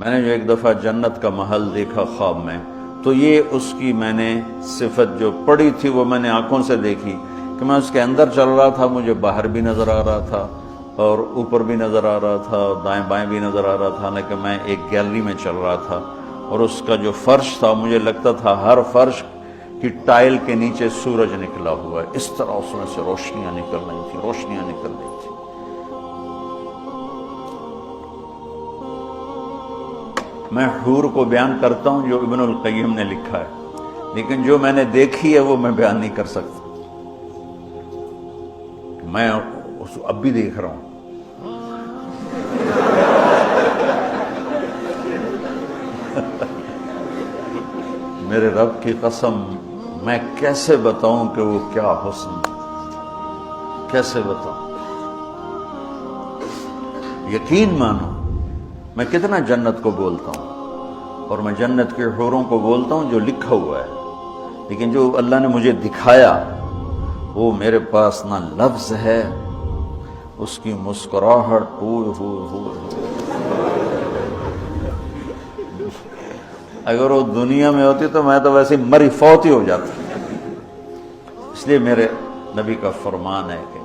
میں نے جو ایک دفعہ جنت کا محل دیکھا خواب میں، تو یہ اس کی میں نے صفت جو پڑی تھی وہ میں نے آنکھوں سے دیکھی کہ میں اس کے اندر چل رہا تھا، مجھے باہر بھی نظر آ رہا تھا اور اوپر بھی نظر آ رہا تھا اور دائیں بائیں بھی نظر آ رہا تھا، حالانکہ میں ایک گیلری میں چل رہا تھا، اور اس کا جو فرش تھا مجھے لگتا تھا ہر فرش کی ٹائل کے نیچے سورج نکلا ہوا ہے، اس طرح اس میں سے روشنیاں نکل رہی تھیں، روشنیاں نکل رہی تھیں۔ میں حور کو بیان کرتا ہوں جو ابن القیم نے لکھا ہے، لیکن جو میں نے دیکھی ہے وہ میں بیان نہیں کر سکتا۔ میں اب بھی دیکھ رہا ہوں۔ میرے رب کی قسم، میں کیسے بتاؤں کہ وہ کیا حسن، کیسے بتاؤں؟ یقین مانو میں کتنا جنت کو بولتا ہوں، اور میں جنت کے حوروں کو بولتا ہوں جو لکھا ہوا ہے، لیکن جو اللہ نے مجھے دکھایا وہ میرے پاس نہ لفظ ہے، اس کی مسکراہٹ اگر وہ دنیا میں ہوتی تو میں تو ویسے مری فوت ہی ہو جاتا۔ اس لیے میرے نبی کا فرمان ہے کہ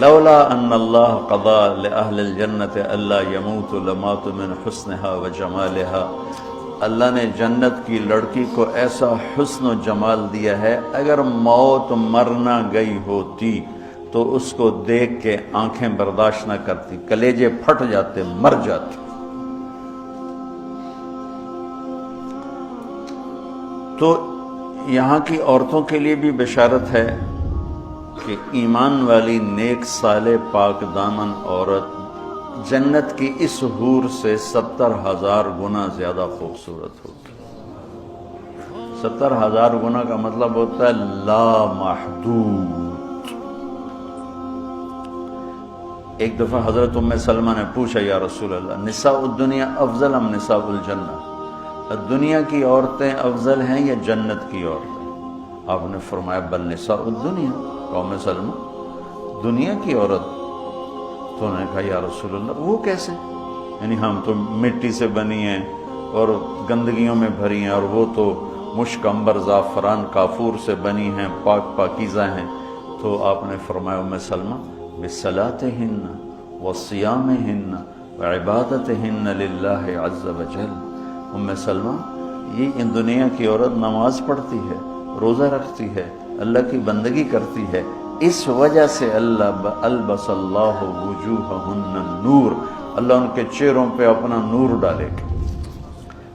لولا ان اللہ قضا لأہل الجنت الا یموت لمات من حسنها وجمالها، اللہ نے جنت کی لڑکی کو ایسا حسن و جمال دیا ہے، اگر موت مرنا گئی ہوتی تو اس کو دیکھ کے آنکھیں برداشت نہ کرتی، کلیجے پھٹ جاتے، مر جاتی۔ تو یہاں کی عورتوں کے لیے بھی بشارت ہے کہ ایمان والی نیک صالح پاک دامن عورت جنت کی اس حور سے 70,000 گنا زیادہ خوبصورت ہوگی۔ 70,000 گنا کا مطلب ہوتا ہے لا محدود۔ ایک دفعہ حضرت ام سلمہ نے پوچھا یا رسول اللہ، نساء الدنیا افضل ام نساء الجنہ؟ دنیا کی عورتیں افضل ہیں یا جنت کی عورتیں؟ آپ نے فرمایا بل نساء الدنیا، قوم سلمہ دنیا کی عورت۔ تو انہوں نے کہا یا رسول اللہ وہ کیسے؟ یعنی ہم تو مٹی سے بنی ہیں اور گندگیوں میں بھری ہیں، اور وہ تو مشک عنبر زعفران کافور سے بنی ہیں، پاک پاکیزہ ہیں۔ تو آپ نے فرمایا ام سلمہ بصلاتہن وصیامہن وعبادتہن للہ عز وجل۔ ام سلمہ یہ ان دنیا کی عورت نماز پڑھتی ہے، روزہ رکھتی ہے، اللہ کی بندگی کرتی ہے، اس وجہ سے البس اللہ وجوہہن النور، اللہ ان کے چہروں پہ اپنا نور ڈالے گا،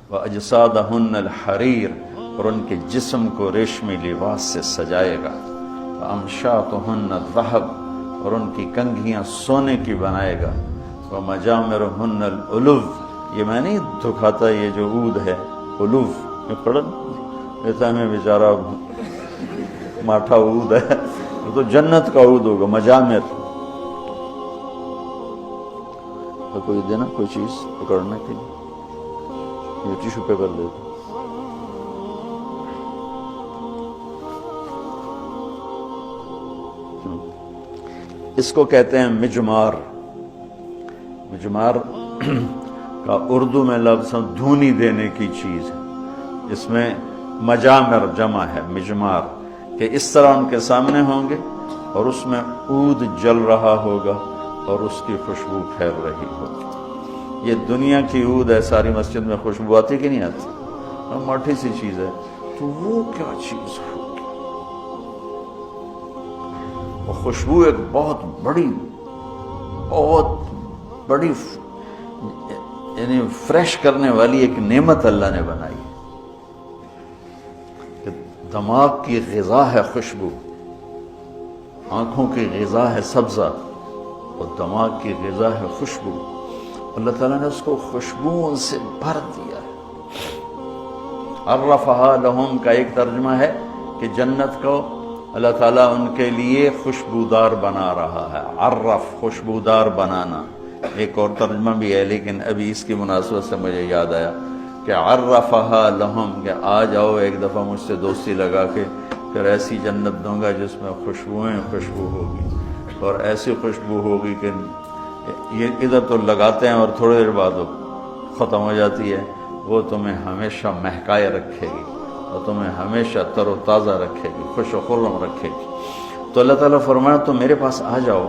واجسادہن الحریر، اور ان کے جسم کو ریشمی لباس سے سجائے گا، وامشاطہن الذہب، اور ان کی کنگھیاں سونے کی بنائے گا، ومجامرہن الالو، یہ میں نہیں دکھاتا یہ جو عود ہے الوف، یہ پڑھن ایسا میں بیچارہ ماٹھا عود ہے، تو جنت کا عود ہوگا مجامر۔ تو کوئی دینا کوئی چیز پکڑنے کے لیے، یہ ٹیشو پیپر دے دو۔ اس کو کہتے ہیں مجمار۔ مجمار کا اردو میں لفظ دھونی دینے کی چیز ہے، اس میں مجامر جمع ہے مجمار، کہ اس طرح ان کے سامنے ہوں گے اور اس میں عود جل رہا ہوگا اور اس کی خوشبو پھیل رہی ہوگی۔ یہ دنیا کی عود ہے، ساری مسجد میں خوشبو آتی کہ نہیں آتی؟ مٹھی سی چیز ہے، تو وہ کیا چیز ہوگی؟ وہ خوشبو ایک بہت بڑی یعنی فریش کرنے والی ایک نعمت اللہ نے بنائی ہے کہ دماغ کی غذا ہے خوشبو، آنکھوں کی غذا ہے سبزہ، اور دماغ کی غذا ہے خوشبو۔ اللہ تعالیٰ نے اس کو خوشبوؤں سے بھر دیا ہے۔ عرفہا لہم کا ایک ترجمہ ہے کہ جنت کو اللہ تعالیٰ ان کے لیے خوشبودار بنا رہا ہے۔ عرف خوشبودار بنانا، ایک اور ترجمہ بھی ہے لیکن ابھی اس کی مناسبت سے مجھے یاد آیا کہ عرفہا لہم، کہ آ جاؤ ایک دفعہ مجھ سے دوستی لگا کے، پھر ایسی جنت دوں گا جس میں خوشبوئیں خوشبو ہوگی، اور ایسی خوشبو ہوگی کہ یہ ادھر تو لگاتے ہیں اور تھوڑی دیر بعد ختم ہو جاتی ہے، وہ تمہیں ہمیشہ مہکائے رکھے گی اور تمہیں ہمیشہ تر و تازہ رکھے گی، خوش و خرم رکھے گی۔ تو اللہ تعالیٰ فرمایا تم میرے پاس آ جاؤ،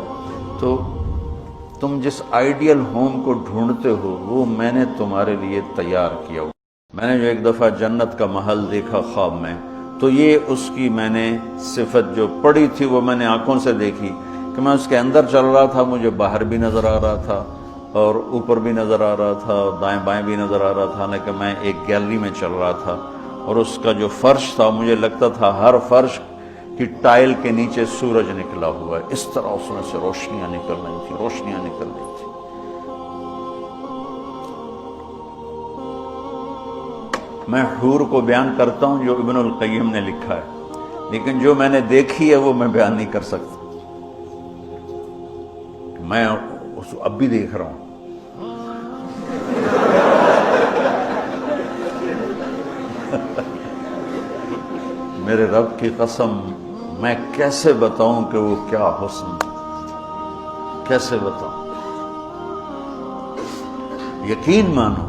تو تم جس آئیڈیل ہوم کو ڈھونڈتے ہو وہ میں نے تمہارے لیے تیار کیا ہو۔ میں نے جو ایک دفعہ جنت کا محل دیکھا خواب میں، تو یہ اس کی میں نے صفت جو پڑی تھی وہ میں نے آنکھوں سے دیکھی کہ میں اس کے اندر چل رہا تھا، مجھے باہر بھی نظر آ رہا تھا اور اوپر بھی نظر آ رہا تھا اور دائیں بائیں بھی نظر آ رہا تھا، لیکن میں ایک گیلری میں چل رہا تھا اور اس کا جو فرش تھا مجھے لگتا تھا ہر فرش کی ٹائل کے نیچے سورج نکلا ہوا ہے، اس طرح اس میں سے روشنیاں نکل رہی تھی، روشنیاں نکل رہی تھی۔ میں حور کو بیان کرتا ہوں جو ابن القیم نے لکھا ہے، لیکن جو میں نے دیکھی ہے وہ میں بیان نہیں کر سکتا، میں اب بھی دیکھ رہا ہوں۔ میرے رب کی قسم میں کیسے بتاؤں کہ وہ کیا حسن، کیسے بتاؤں؟ یقین مانو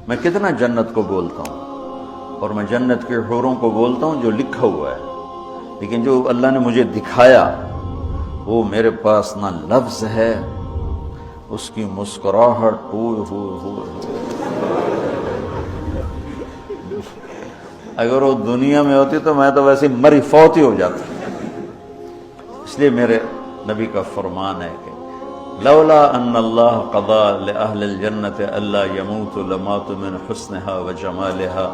میں کتنا جنت کو بولتا ہوں اور میں جنت کے حوروں کو بولتا ہوں جو لکھا ہوا ہے، لیکن جو اللہ نے مجھے دکھایا وہ میرے پاس نہ لفظ ہے، اس کی مسکراہٹ اگر وہ دنیا میں ہوتی تو میں تو ویسے مری فوت ہی ہو جاتا۔ اس لیے میرے نبی کا فرمان ہے کہ لولا ان اللہ قضا لأہل الجنت الا یموت لمات من حسنها وجمالها،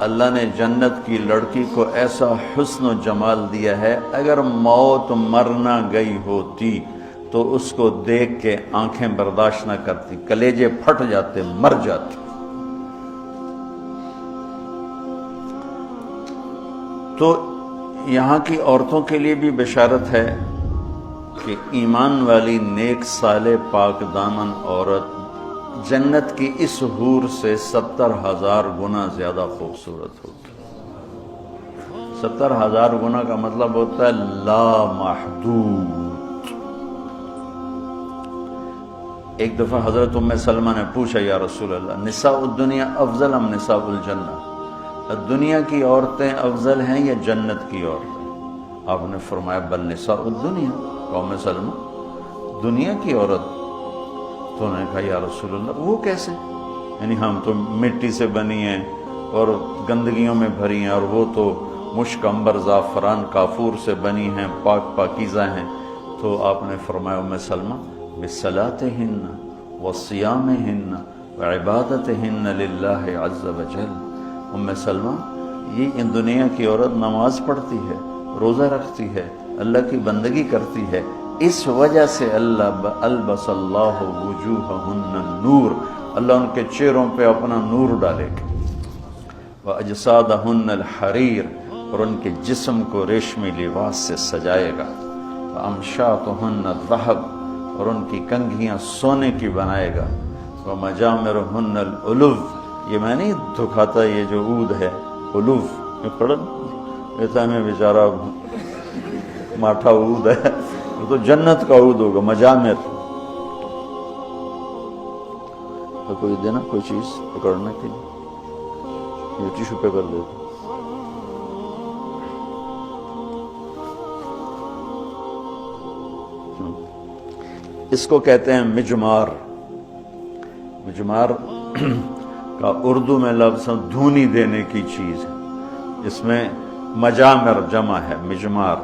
اللہ نے جنت کی لڑکی کو ایسا حسن و جمال دیا ہے، اگر موت مرنا گئی ہوتی تو اس کو دیکھ کے آنکھیں برداشت نہ کرتی، کلیجے پھٹ جاتے، مر جاتی۔ تو یہاں کی عورتوں کے لیے بھی بشارت ہے کہ ایمان والی نیک صالح پاک دامن عورت جنت کی اس حور سے 70,000 گنا زیادہ خوبصورت ہوگی۔ 70,000 گنا کا مطلب ہوتا ہے لا محدود۔ ایک دفعہ حضرت ام سلمہ نے پوچھا یا رسول اللہ نساء الدنیا افضل ام نساء الجنہ، دنیا کی عورتیں افضل ہیں یا جنت کی عورتیں؟ آپ نے فرمایا بل نساء الدنیا، قوم سلمہ دنیا کی عورت۔ تو انہوں نے کہا یا رسول اللہ وہ کیسے؟ یعنی ہم تو مٹی سے بنی ہیں اور گندگیوں میں بھری ہیں، اور وہ تو مشک عنبر زعفران کافور سے بنی ہیں، پاک پاکیزہ ہیں۔ تو آپ نے فرمایا ام سلمہ بصلاتہن وصیامہن وعبادتہن للہ عز وجل، ام سلمہ یہ ان دنیا کی عورت نماز پڑھتی ہے، روزہ رکھتی ہے، اللہ کی بندگی کرتی ہے، اس وجہ سے البس اللہ وجوہہن النور، اللہ ان کے چہروں پہ اپنا نور ڈالے گا، واجسادہن الحریر، اور ان کے جسم کو ریشمی لباس سے سجائے گا، وامشاطہن الذہب، اور ان کی کنگھیاں سونے کی بنائے گا، ومجامرہن الالف، یہ میں نہیں دکھاتا یہ جو عود ہے الوف، میں پڑھن ایسا میں بیچارہ ماٹھا عود ہے، وہ تو جنت کا عود ہوگا، مجامر۔ تو کوئی دینا کوئی چیز پکڑنے کے لیے، یہ ٹیشو پیپر دے دو۔ اس کو کہتے ہیں مجمار۔ مجمار کا اردو میں لفظ دھونی دینے کی چیز ہے، اس میں مجامر جمع ہے مجمار،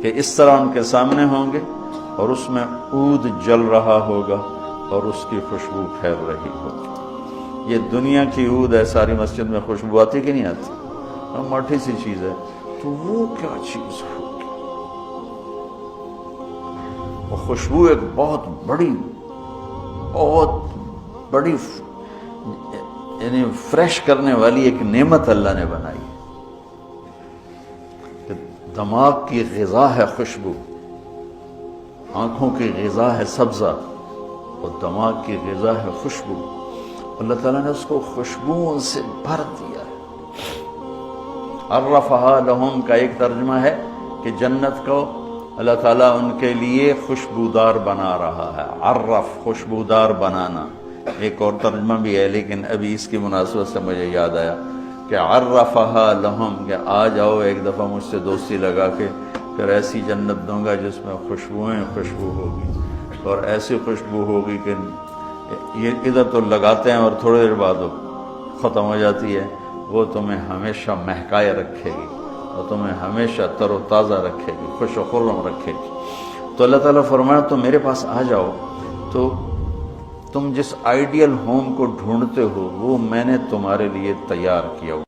کہ اس طرح ان کے سامنے ہوں گے اور اس میں عود جل رہا ہوگا اور اس کی خوشبو پھیل رہی ہوگی۔ یہ دنیا کی عود ہے، ساری مسجد میں خوشبو آتی کہ نہیں آتی؟ مٹھی سی چیز ہے، تو وہ کیا چیز ہوگی؟ وہ خوشبو ایک بہت بڑی یعنی فریش کرنے والی ایک نعمت اللہ نے بنائی ہے کہ دماغ کی غذا ہے خوشبو، آنکھوں کی غذا ہے سبزہ اور دماغ کی غذا ہے خوشبو۔ اللہ تعالیٰ نے اس کو خوشبوؤں سے بھر دیا ہے۔ عرفہا لہم کا ایک ترجمہ ہے کہ جنت کو اللہ تعالیٰ ان کے لیے خوشبودار بنا رہا ہے۔ عرف خوشبودار بنانا، ایک اور ترجمہ بھی ہے لیکن ابھی اس کی مناسبت سے مجھے یاد آیا کہ عرفہا لہم، کہ آ جاؤ ایک دفعہ مجھ سے دوستی لگا کے، پھر ایسی جنت دوں گا جس میں خوشبوئیں خوشبو ہوگی، اور ایسی خوشبو ہوگی کہ یہ ادھر تو لگاتے ہیں اور تھوڑی دیر بعد وہ ختم ہو جاتی ہے، وہ تمہیں ہمیشہ مہکائے رکھے گی اور تمہیں ہمیشہ تر و تازہ رکھے گی، خوش و خرم رکھے گی۔ تو اللہ تعالیٰ فرمایا تم میرے پاس آ جاؤ، تو تم جس آئیڈیل ہوم کو ڈھونڈتے ہو وہ میں نے تمہارے لیے تیار کیا ہوا